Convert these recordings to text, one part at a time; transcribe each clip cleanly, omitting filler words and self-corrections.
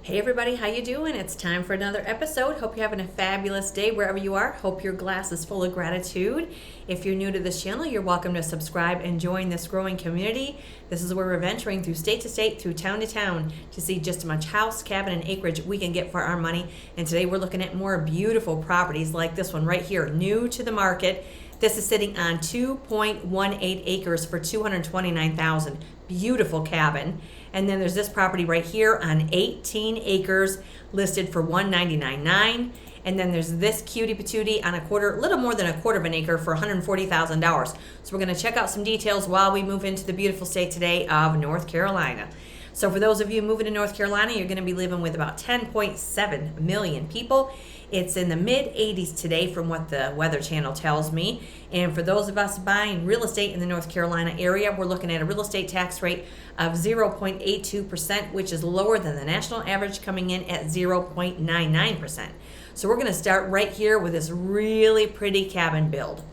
Hey everybody, how you doing? It's time for another episode. Hope you're having a fabulous day wherever you are. Hope your glass is full of gratitude. If you're new to this channel, you're welcome to subscribe and join this growing community. This is where we're venturing through state to state, through town to town to see just how much house, cabin, and acreage we can get for our money. And today we're looking at more beautiful properties like this one right here, new to the market. This is sitting on 2.18 acres for $229,000. Beautiful cabin. And then there's this property right here on 18 acres listed for $199,900. And then there's this cutie patootie on a little more than a quarter of an acre for $140,000. So we're going to check out some details while we move into the beautiful state today of North Carolina. So for those of you moving to North Carolina, you're going to be living with about 10.7 million people. It's in the mid-80s today from what the Weather Channel tells me. And for those of us buying real estate in the North Carolina area, we're looking at a real estate tax rate of 0.82%, which is lower than the national average, coming in at 0.99%. So we're going to start right here with this really pretty cabin build.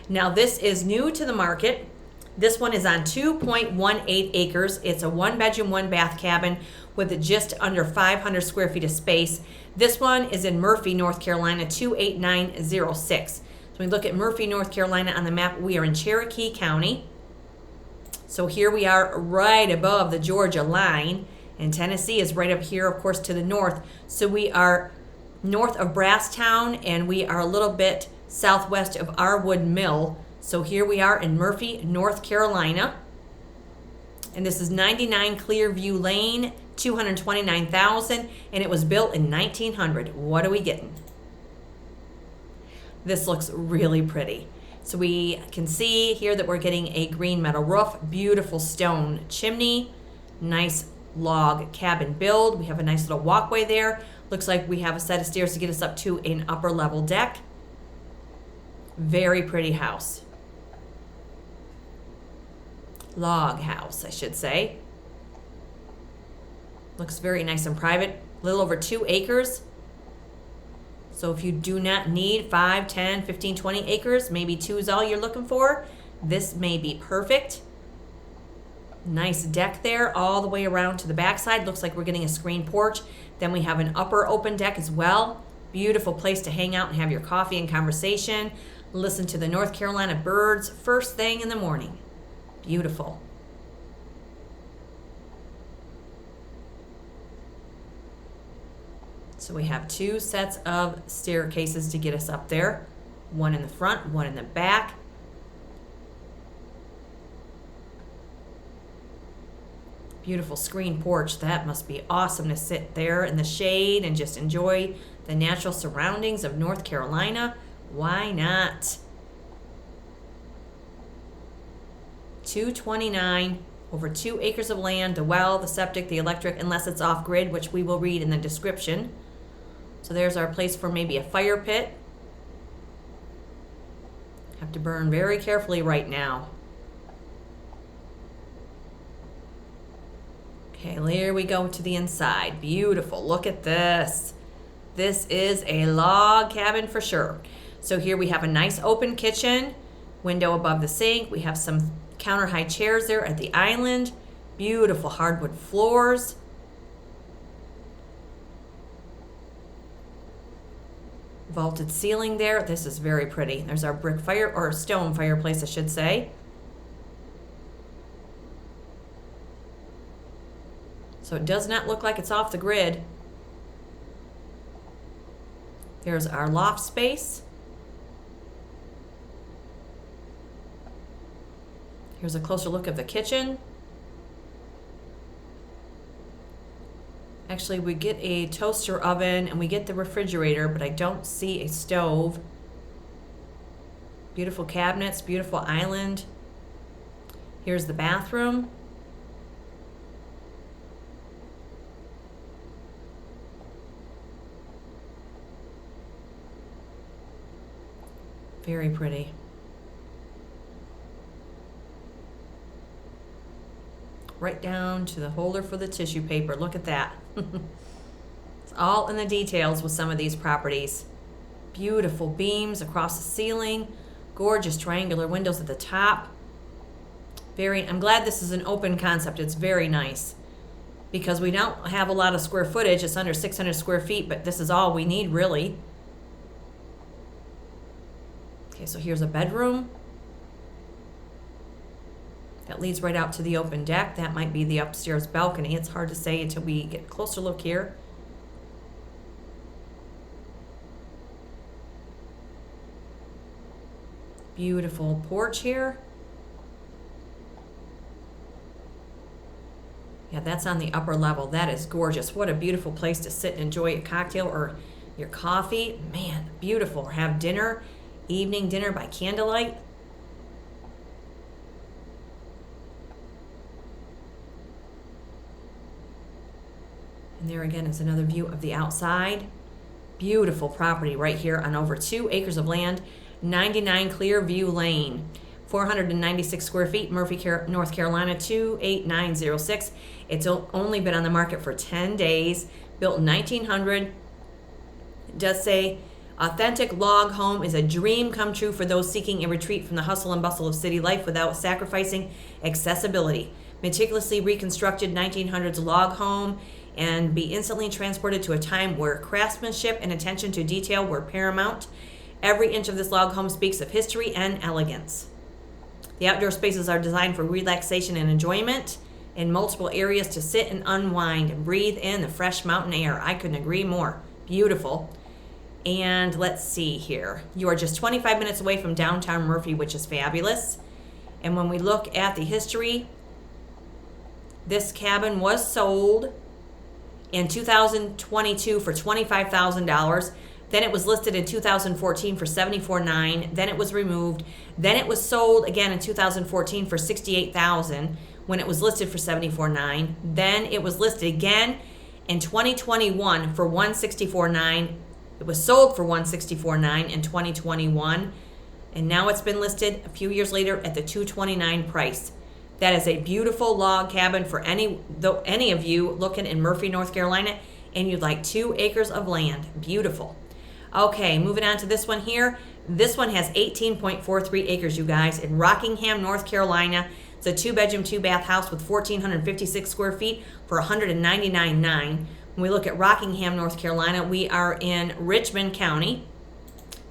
Now this is new to the market. This one is on 2.18 acres. It's a 1-bedroom, 1-bath cabin with just under 500 square feet of space. This one is in Murphy, North Carolina, 28906. So when we look at Murphy, North Carolina on the map, we are in Cherokee County. So here we are right above the Georgia line, and Tennessee is right up here, of course, to the north. So we are north of Brasstown, and we are a little bit southwest of Arwood Mill. So here we are in Murphy, North Carolina. And this is 99 Clearview Lane, $229,000, and it was built in 1900. What are we getting? This looks really pretty. So we can see here that we're getting a green metal roof, beautiful stone chimney, nice log cabin build. We have a nice little walkway there. Looks like we have a set of stairs to get us up to an upper level deck. Very pretty house. Log house, I should say. Looks very nice and private. A little over 2 acres. So if you do not need 5, 10, 15, 20 acres, maybe 2 is all you're looking for, this may be perfect. Nice deck there all the way around to the backside. Looks like we're getting a screen porch. Then we have an upper open deck as well. Beautiful place to hang out and have your coffee and conversation. Listen to the North Carolina birds first thing in the morning. Beautiful. So we have 2 sets of staircases to get us up there. One in the front, one in the back. Beautiful screen porch. That must be awesome to sit there in the shade and just enjoy the natural surroundings of North Carolina. Why not? $229,000, over 2 acres of land, the well, the septic, the electric, unless it's off-grid, which we will read in the description. So there's our place for maybe a fire pit. Have to burn very carefully right now. Okay, here we go to the inside. Beautiful. Look at this. This is a log cabin for sure. So here we have a nice open kitchen, window above the sink. We have some counter high chairs there at the island. Beautiful hardwood floors. Vaulted ceiling there. This is very pretty. There's our brick fire, or stone fireplace, I should say. So it does not look like it's off the grid. There's our loft space. Here's a closer look of the kitchen. Actually, we get a toaster oven and we get the refrigerator, but I don't see a stove. Beautiful cabinets, beautiful island. Here's the bathroom. Very pretty. Right down to the holder for the tissue paper. Look at that. It's all in the details with some of these properties. Beautiful beams across the ceiling. Gorgeous triangular windows at the top. I'm glad this is an open concept. It's very nice. because we don't have a lot of square footage. It's under 600 square feet, but this is all we need really. Okay, so here's a bedroom. That leads right out to the open deck. That might be the upstairs balcony. It's hard to say until we get a closer look here. Beautiful porch here. Yeah, that's on the upper level. That is gorgeous. What a beautiful place to sit and enjoy a cocktail or your coffee. Man, beautiful. Have dinner, evening dinner by candlelight. And there again is another view of the outside. Beautiful property right here on over 2 acres of land, 99 Clearview Lane, 496 square feet, Murphy, North Carolina, 28906. It's only been on the market for 10 days, built in 1900. It does say, authentic log home is a dream come true for those seeking a retreat from the hustle and bustle of city life without sacrificing accessibility. Meticulously reconstructed 1900s log home and be instantly transported to a time where craftsmanship and attention to detail were paramount. Every inch of this log home speaks of history and elegance. The outdoor spaces are designed for relaxation and enjoyment in multiple areas to sit and unwind and breathe in the fresh mountain air. I couldn't agree more. Beautiful. And let's see here. You are just 25 minutes away from downtown Murphy, which is fabulous. And when we look at the history, this cabin was sold in 2022 for $25,000. Then it was listed in 2014 for $74,900. Then it was removed. Then it was sold again in 2014 for $68,000 when it was listed for $74,900. Then it was listed again in 2021 for $164,900. It was sold for $164,900 in 2021, and now it's been listed a few years later at the $229,000 price. That is a beautiful log cabin for any of you looking in Murphy, North Carolina, and you'd like 2 acres of land. Beautiful. Okay, moving on to this one here. This one has 18.43 acres, you guys, in Rockingham, North Carolina. It's a 2-bedroom, 2-bath house with 1,456 square feet for $199,900. When we look at Rockingham, North Carolina, we are in Richmond County.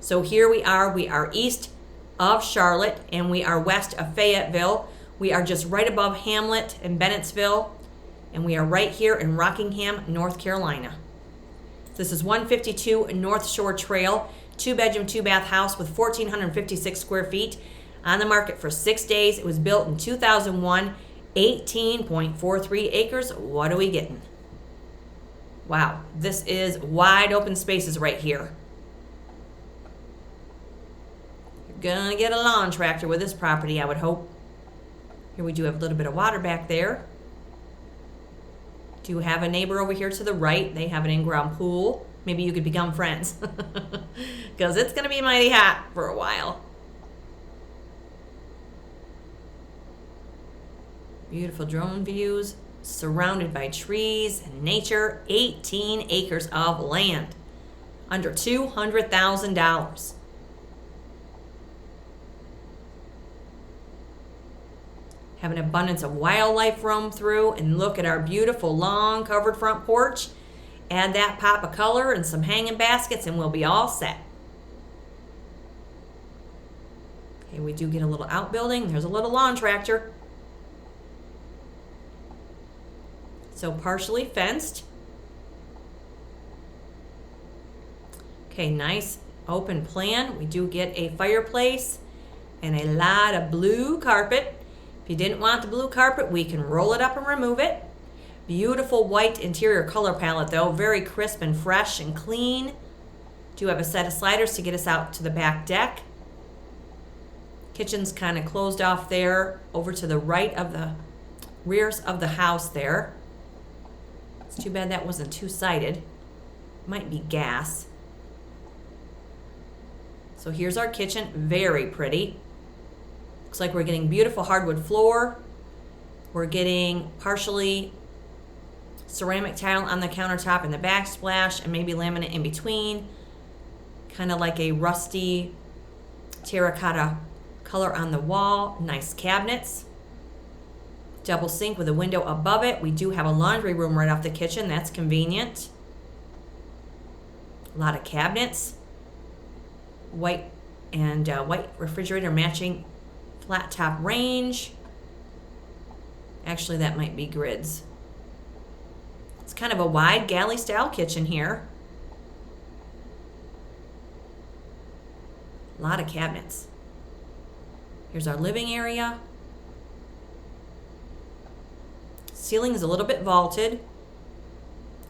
So here we are east of Charlotte, and we are west of Fayetteville. We are just right above Hamlet and Bennettsville, and we are right here in Rockingham, North Carolina. This is 152 North Shore Trail, 2-bedroom, 2-bath house with 1,456 square feet, on the market for 6 days. It was built in 2001, 18.43 acres. What are we getting? Wow, this is wide open spaces right here. You're gonna get a lawn tractor with this property, I would hope. Here we do have a little bit of water back there. Do have a neighbor over here to the right. They have an in-ground pool. Maybe you could become friends because it's going to be mighty hot for a while. Beautiful drone views, surrounded by trees and nature. 18 acres of land, under $200,000. Have an abundance of wildlife roam through, and look at our beautiful long covered front porch. Add that pop of color and some hanging baskets and we'll be all set. Okay, we do get a little outbuilding. There's a little lawn tractor. So partially fenced. Okay, nice open plan. We do get a fireplace and a lot of blue carpet. If you didn't want the blue carpet, we can roll it up and remove it. Beautiful white interior color palette though, very crisp and fresh and clean. Do have a set of sliders to get us out to the back deck. Kitchen's kind of closed off there over to the right of the rears of the house there. It's too bad that wasn't two-sided. Might be gas. So here's our kitchen, very pretty. Looks like we're getting beautiful hardwood floor. We're getting partially ceramic tile on the countertop and the backsplash, and maybe laminate in between. Kind of like a rusty terracotta color on the wall. Nice cabinets. Double sink with a window above it. We do have a laundry room right off the kitchen. That's convenient. A lot of cabinets. White refrigerator matching flat top range. Actually, that might be grids. It's kind of a wide galley style kitchen here. A lot of cabinets. Here's our living area. Ceiling is a little bit vaulted.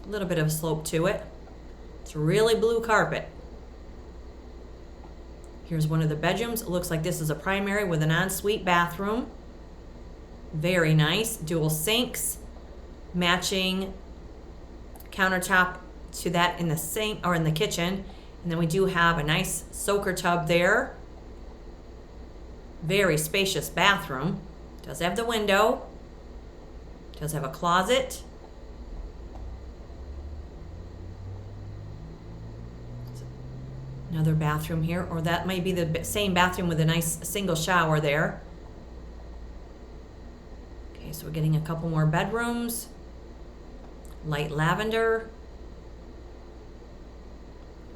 A little bit of a slope to it. It's really blue carpet. Here's one of the bedrooms. It looks like this is a primary with an ensuite bathroom. Very nice. Dual sinks. Matching countertop to that in the sink or in the kitchen. And then we do have a nice soaker tub there. Very spacious bathroom. Does have the window. Does have a closet. Another bathroom here, or that might be the same bathroom with a nice single shower there. Okay, so we're getting a couple more bedrooms. Light lavender.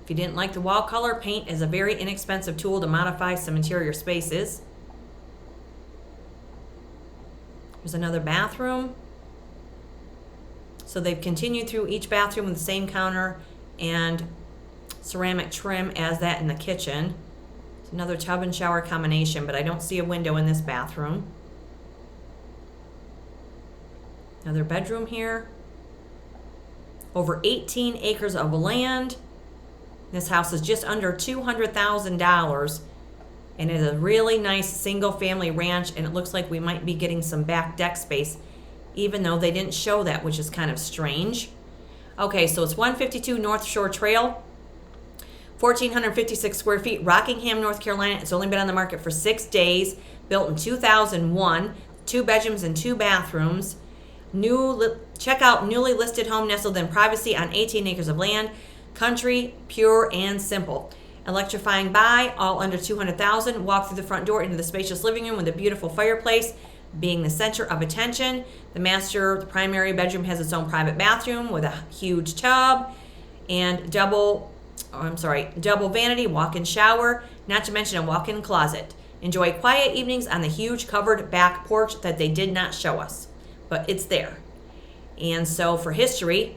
If you didn't like the wall color, paint is a very inexpensive tool to modify some interior spaces. There's another bathroom. So they've continued through each bathroom with the same counter and ceramic trim as that in the kitchen. It's another tub and shower combination, but I don't see a window in this bathroom. Another bedroom here. Over 18 acres of land. This house is just under $200,000, and it is a really nice single family ranch, and it looks like we might be getting some back deck space, even though they didn't show that, which is kind of strange. Okay, so it's 152 North Shore Trail, 1,456 square feet, Rockingham, North Carolina. It's only been on the market for 6 days, built in 2001, 2 bedrooms and 2 bathrooms. Check out newly listed home nestled in privacy on 18 acres of land. Country, pure, and simple. Electrifying buy, all under $200,000. Walk through the front door into the spacious living room with a beautiful fireplace being the center of attention. The primary bedroom has its own private bathroom with a huge tub and double vanity, walk-in shower, not to mention a walk-in closet. Enjoy quiet evenings on the huge covered back porch that they did not show us, but it's there. And so for history,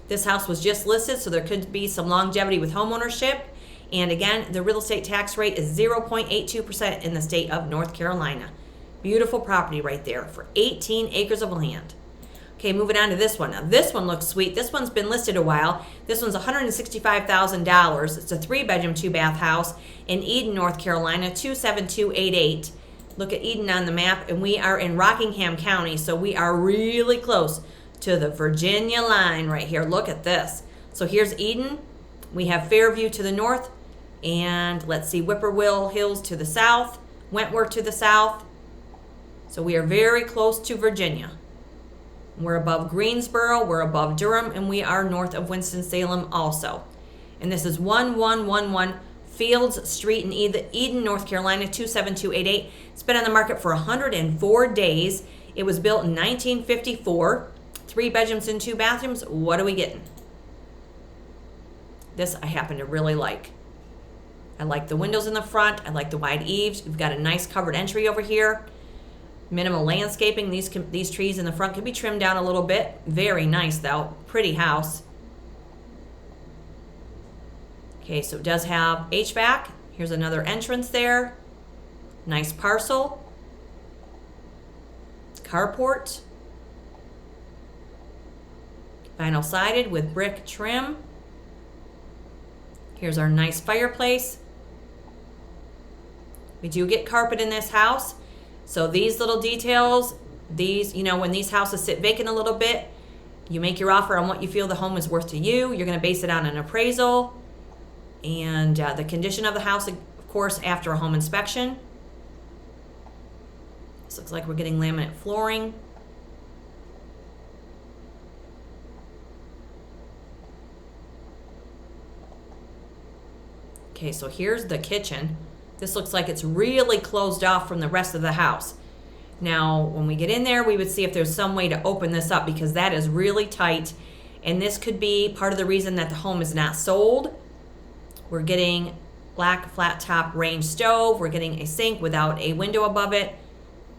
this house was just listed, so there could be some longevity with homeownership. And again, the real estate tax rate is 0.82% in the state of North Carolina. Beautiful property right there for 18 acres of land. Okay, moving on to this one. Now, this one looks sweet. This one's been listed a while. This one's $165,000. It's a 3-bedroom, 2-bath house in Eden, North Carolina, 27288. Look at Eden on the map, and we are in Rockingham County, so we are really close to the Virginia line right here. Look at this. So here's Eden. We have Fairview to the north, and let's see, Whippoorwill Hills to the south, Wentworth to the south. So we are very close to Virginia. We're above Greensboro, we're above Durham, and we are north of Winston-Salem also. And this is 1111 Fields Street in Eden, North Carolina, 27288. It's been on the market for 104 days. It was built in 1954. 3 bedrooms and 2 bathrooms. What are we getting? This I happen to really like. I like the windows in the front. I like the wide eaves. We've got a nice covered entry over here. Minimal landscaping. These trees in the front can be trimmed down a little bit. Very nice though. Pretty house. Okay, so it does have HVAC. Here's another entrance there. Nice parcel. Carport. Vinyl sided with brick trim. Here's our nice fireplace. We do get carpet in this house. So these little details, when these houses sit vacant a little bit, you make your offer on what you feel the home is worth to you. You're going to base it on an appraisal and the condition of the house, of course, after a home inspection. This looks like we're getting laminate flooring. Okay, so here's the kitchen. This looks like it's really closed off from the rest of the house. Now, when we get in there, we would see if there's some way to open this up because that is really tight. And this could be part of the reason that the home is not sold. We're getting black flat top range stove. We're getting a sink without a window above it.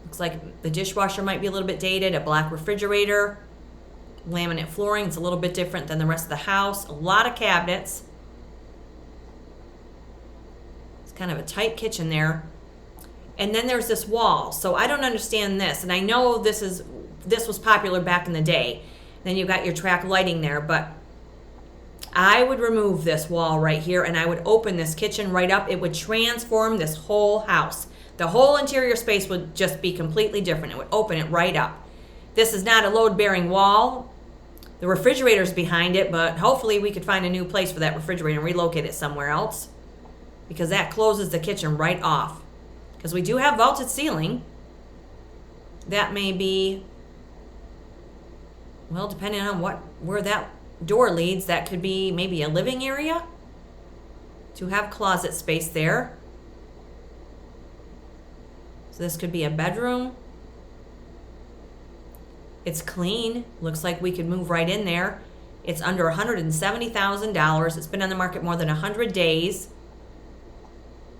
Looks like the dishwasher might be a little bit dated. A black refrigerator. Laminate flooring. It's a little bit different than the rest of the house. A lot of cabinets. It's kind of a tight kitchen there. And then there's this wall. So I don't understand this. And I know this was popular back in the day. Then you've got your track lighting there. But I would remove this wall right here and I would open this kitchen right up. It would transform this whole house. The whole interior space would just be completely different. It would open it right up. This is not a load-bearing wall. The refrigerator's behind it, but hopefully we could find a new place for that refrigerator and relocate it somewhere else because that closes the kitchen right off. Because we do have vaulted ceiling. That may be, well, depending on where that door leads, that could be maybe a living area. To have closet space there. So this could be a bedroom. It's clean. Looks like we could move right in there. It's under $170,000. It's been on the market more than 100 days.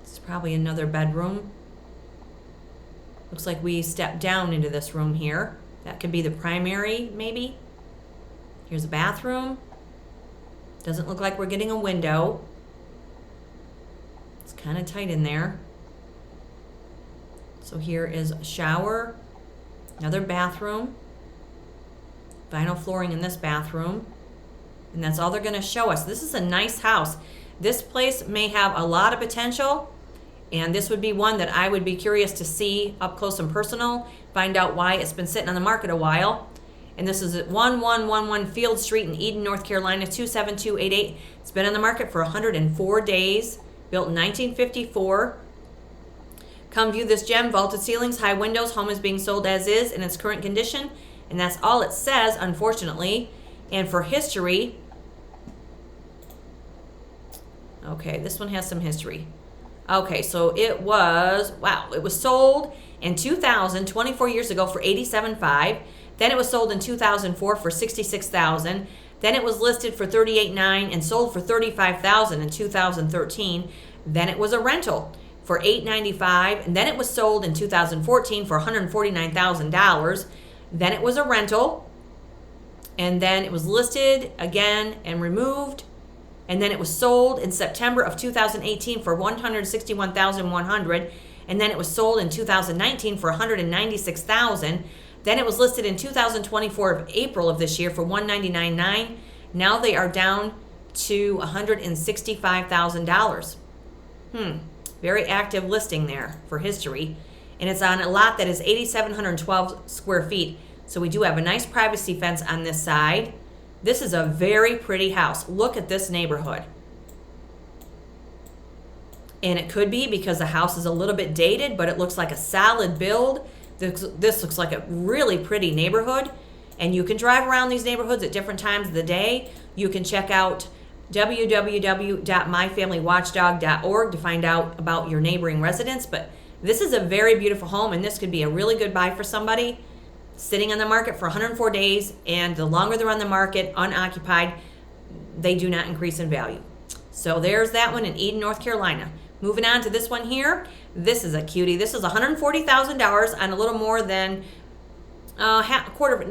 It's probably another bedroom. Looks like we stepped down into this room here. That could be the primary, maybe. Here's a bathroom. Doesn't look like we're getting a window. It's kind of tight in there. So here is a shower, another bathroom, vinyl flooring in this bathroom, and that's all they're going to show us. This is a nice house. This place may have a lot of potential, and this would be one that I would be curious to see up close and personal, find out why it's been sitting on the market a while. And this is at 1111 Field Street in Eden, North Carolina, 27288. It's been on the market for 104 days, built in 1954. Come view this gem, vaulted ceilings, high windows. Home is being sold as is in its current condition. And that's all it says, unfortunately. And for history, okay, this one has some history. Okay, so it was sold in 2000, 24 years ago for $87,500. Then it was sold in 2004 for $66,000. Then it was listed for $38,900 and sold for $35,000 in 2013. Then it was a rental for $895, and then it was sold in 2014 for $149,000. Then it was a rental, and then it was listed again and removed, and then it was sold in September of 2018 for $161,100, and then it was sold in 2019 for $196,000. Then it was listed in 2024 of April of this year for $199,900. Now they are down to $165,000. Very active listing there for history. And it's on a lot that is 8,712 square feet. So we do have a nice privacy fence on this side. This is a very pretty house. Look at this neighborhood. And it could be because the house is a little bit dated, but it looks like a solid build. This looks like a really pretty neighborhood. And you can drive around these neighborhoods at different times of the day. You can check out www.myfamilywatchdog.org to find out about your neighboring residents. But this is a very beautiful home, and this could be a really good buy for somebody. Sitting on the market for 104 days, and the longer they're on the market, unoccupied, they do not increase in value. So there's that one in Eden, North Carolina. Moving on to this one here. This is a cutie. This is $140,000 on a little more than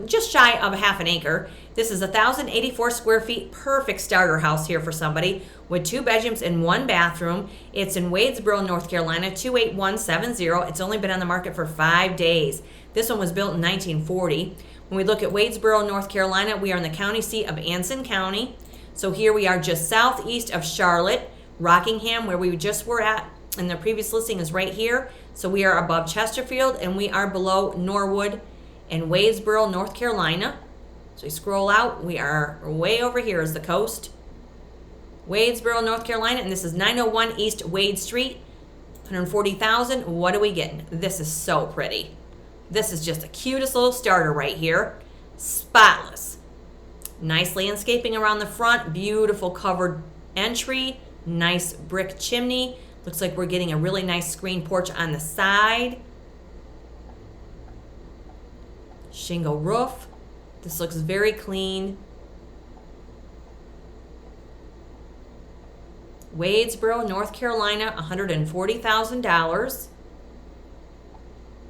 just shy of a half an acre. This is 1,084 square feet. Perfect starter house here for somebody with 2 bedrooms and 1 bathroom. It's in Wadesboro, North Carolina, 28170. It's only been on the market for 5 days. This one was built in 1940. When we look at Wadesboro, North Carolina, we are in the county seat of Anson County. So here we are just southeast of Charlotte. Rockingham, where we just were at in the previous listing, is right here. So we are above Chesterfield, and we are below Norwood and Wadesboro, North Carolina. So we scroll out, we are way over here is the coast. Wadesboro, North Carolina, and this is 901 East Wade Street, 140,000. What are we getting? This is so pretty. This is just the cutest little starter right here. Spotless. Nice landscaping around the front, beautiful covered entry, nice brick chimney. Looks like we're getting a really nice screen porch on the side. Shingle roof. This looks very clean. Wadesboro, North Carolina, $140,000.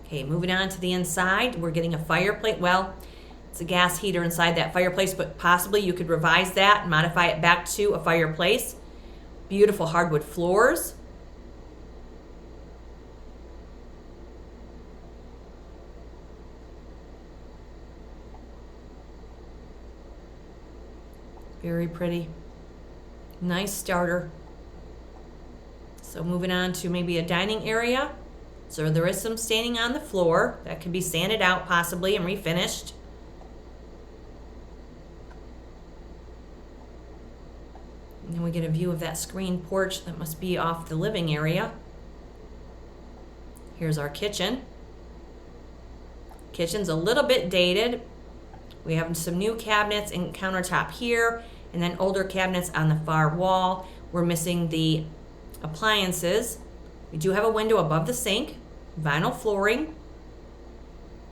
Okay, moving on to the inside, we're getting a fireplace. Well, it's a gas heater inside that fireplace, but possibly you could revise that and modify it back to a fireplace. Beautiful hardwood floors. Very pretty. Nice starter. So moving on to maybe a dining area. So there is some staining on the floor. That could be sanded out possibly and refinished. And then we get a view of that screened porch that must be off the living area. Here's our kitchen. Kitchen's a little bit dated. We have some new cabinets and countertop here, and then older cabinets on the far wall. We're missing the appliances. We do have a window above the sink, vinyl flooring.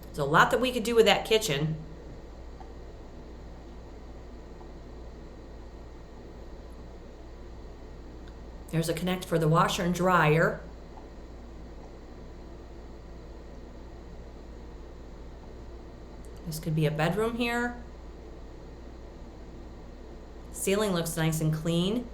There's a lot that we could do with that kitchen. There's a connect for the washer and dryer. This could be a bedroom here. Ceiling looks nice and clean.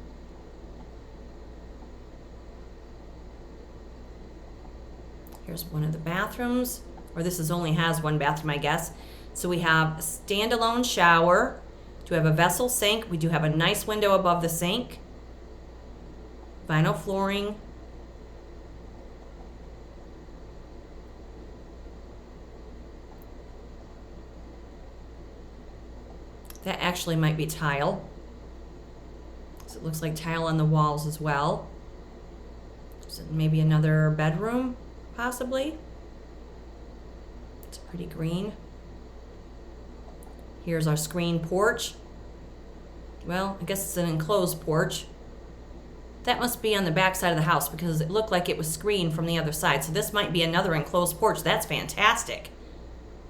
Here's one of the bathrooms, or this only has one bathroom, I guess. So we have a standalone shower. We do have a vessel sink. We do have a nice window above the sink. Vinyl flooring. That actually might be tile. So it looks like tile on the walls as well. So maybe another bedroom, possibly. It's pretty green. Here's our screen porch. Well, I guess it's an enclosed porch. That must be on the back side of the house because it looked like it was screened from the other side. So this might be another enclosed porch. That's fantastic.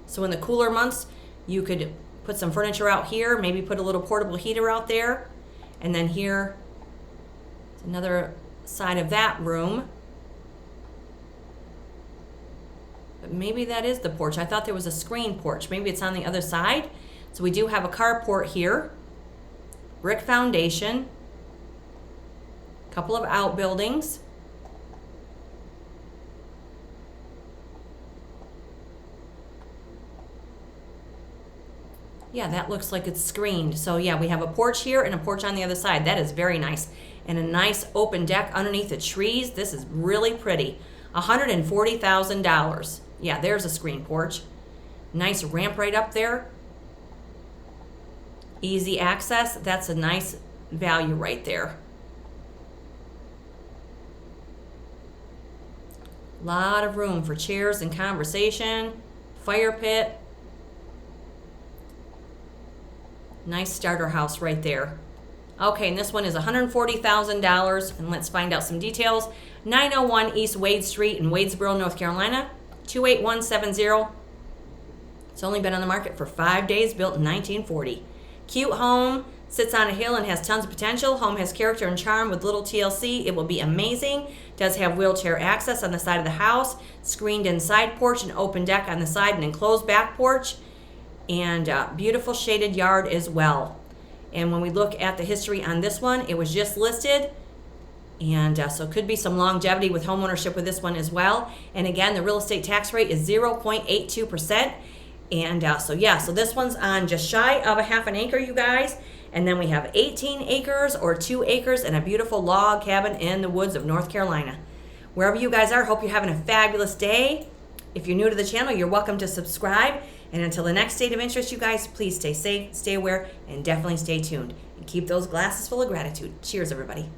So in the cooler months, you could put some furniture out here, maybe put a little portable heater out there. And then here, another side of that room. But maybe that is the porch. I thought there was a screen porch. Maybe it's on the other side. So we do have a carport here. Brick foundation. Couple of outbuildings. Yeah, that looks like it's screened. So yeah, we have a porch here and a porch on the other side. That is very nice. And a nice open deck underneath the trees. This is really pretty. $140,000. Yeah, there's a screen porch. Nice ramp right up there. Easy access. That's a nice value right there. Lot of room for chairs and conversation. Fire pit. Nice starter house right there. Okay, and this one is $140,000, and let's find out some details. 901 East Wade Street in Wadesboro, North Carolina, 28170. It's only been on the market for 5 days, built in 1940. Cute home, sits on a hill and has tons of potential. Home has character and charm with little TLC. It will be amazing. Does have wheelchair access on the side of the house, screened in side porch, an open deck on the side, and enclosed back porch. And beautiful shaded yard as well. And when we look at the history on this one, it was just listed, and so could be some longevity with homeownership with this one as well. And again, the real estate tax rate is 0.82%. And so this one's on just shy of a half an acre, you guys. And then we have 18 acres or 2 acres and a beautiful log cabin in the woods of North Carolina. Wherever you guys are, hope you're having a fabulous day. If you're new to the channel, you're welcome to subscribe. And until the next state of interest, you guys, please stay safe, stay aware, and definitely stay tuned. And keep those glasses full of gratitude. Cheers, everybody.